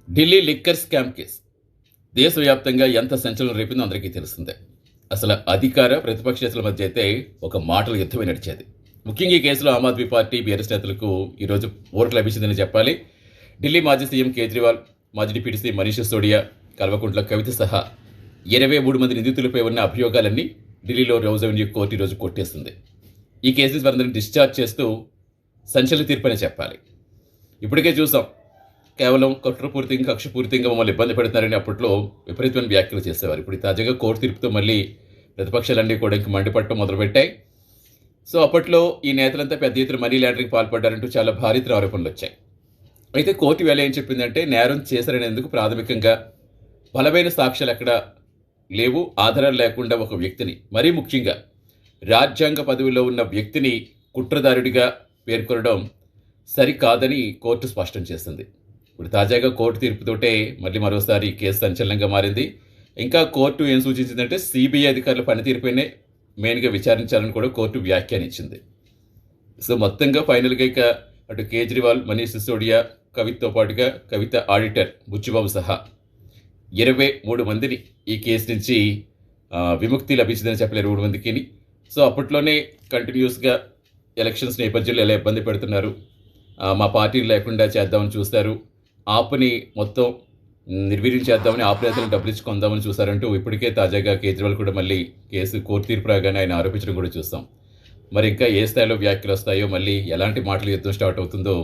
Delhi liquor scam case దేశవ్యాప్తంగా ఎంత సంచలనం రేపిందో అందరికీ తెలిసిందే. అసలు అధికార ప్రతిపక్షేతల మధ్య అయితే ఒక మాటల యుద్ధమే నడిచేది. ముఖ్యంగా ఈ కేసులో ఆమ్ ఆద్మీ పార్టీ బీఆర్ఎస్ నేతలకు ఈరోజు ఊరట లభించిందని చెప్పాలి. ఢిల్లీ మాజీ సీఎం కేజ్రీవాల్, మాజీ డిప్యూటీ సీఎం మనీష్ సిసోడియా, కల్వకుంట్ల కవిత సహా 23 మంది నిందితులపై ఉన్న అభియోగాలన్నీ ఢిల్లీలో రోజ్ అవెన్యూ కోర్టు ఈరోజు కొట్టేస్తుంది. ఈ కేసు నుంచి వారందరినీ డిశ్చార్జ్ చేస్తూ సంచలన తీర్పనే చెప్పాలి. ఇప్పటికే చూసాం, కేవలం కుట్రపూరితంగా కక్షపూరితంగా మమ్మల్ని ఇబ్బంది పెడుతున్నారని అప్పట్లో విపరీతమైన వ్యాఖ్యలు చేసేవారు. ఇప్పుడు తాజాగా కోర్టు తీర్పుతో మళ్ళీ ప్రతిపక్షాలన్నీ కూడా ఇంక మండిపట్టడం మొదలుపెట్టాయి. సో అప్పట్లో ఈ నేతలంతా పెద్ద ఎత్తున మనీ లాండరింగ్ పాల్పడ్డారంటూ చాలా భారీతర ఆరోపణలు వచ్చాయి. అయితే కోర్టు వేళ ఏం చెప్పిందంటే, నేరం చేశారనేందుకు ప్రాథమికంగా బలమైన సాక్ష్యాలు ఎక్కడ లేవు, ఆధారాలు లేకుండా ఒక వ్యక్తిని, మరీ ముఖ్యంగా రాజ్యాంగ పదవిలో ఉన్న వ్యక్తిని కుట్రదారుడిగా పేర్కొనడం సరికాదని కోర్టు స్పష్టం చేసింది. ఇప్పుడు తాజాగా కోర్టు తీర్పుతోటే మళ్ళీ మరోసారి కేసు సంచలనంగా మారింది. ఇంకా కోర్టు ఏం సూచించిందంటే, సిబిఐ అధికారుల పనితీరుపైనే మెయిన్గా విచారించాలని కూడా కోర్టు వ్యాఖ్యానించింది. సో మొత్తంగా ఫైనల్గా ఇక అటు కేజ్రీవాల్, మనీష్ సిసోడియా, కవితతో పాటుగా కవిత ఆడిటర్ బుచ్చిబాబు సహా 23 మందిని ఈ కేసు నుంచి విముక్తి లభించిందని చెప్పలేరు 23 మందికి. సో అప్పట్లోనే కంటిన్యూస్గా ఎలక్షన్స్ నేపథ్యంలో ఎలా ఇబ్బంది పెడుతున్నారు, మా పార్టీలు లేకుండా చేద్దామని చూస్తారు, ఆపుని మొత్తం నిర్వీర్యం చేద్దామని ఆపు నేతలను డబ్బులు ఇచ్చి కొందామని చూశారంటూ ఇప్పటికే తాజాగా కేజ్రీవాల్ కూడా మళ్ళీ కేసు కోర్టు తీర్పు రాగానే ఆయన ఆరోపించడం కూడా చూస్తాం. మరి ఇంకా ఏ స్థాయిలో వ్యాఖ్యలు వస్తాయో, మళ్ళీ ఎలాంటి మాటలు యుద్ధం స్టార్ట్ అవుతుందో